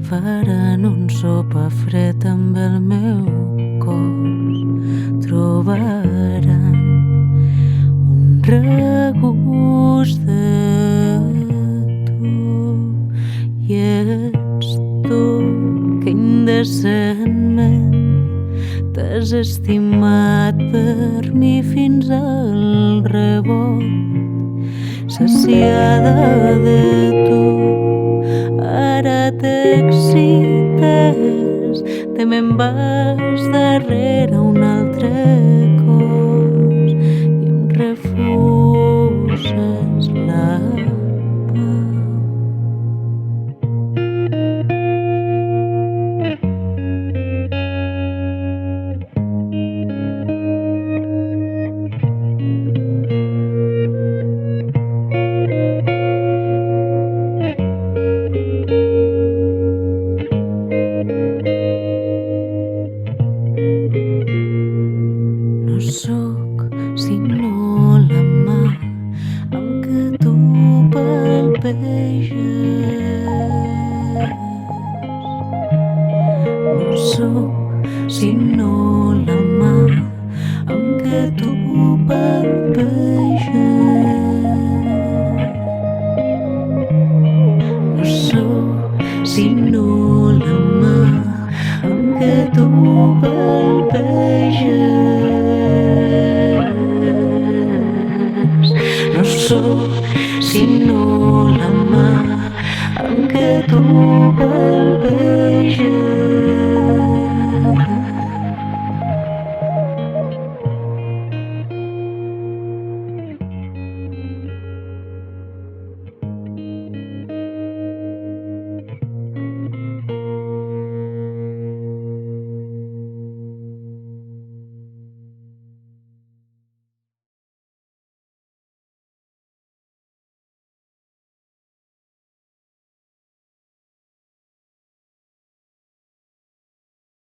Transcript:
faran un sopar fred amb el meu cos, trobaran un regust de tu i ets tu que indecentment t'has estimat per mi fins al revolt, saciada de tu. Ara t'excites, te me'n vas darrere un altre cos i em refuses la pau. No sóc sinó la mà amb què tu palpeges. No sóc sinó la mà amb què tu palpeges. No sóc sinó la mà amb què tu palpeges. No sóc sinó la mà amb què tu palpeges.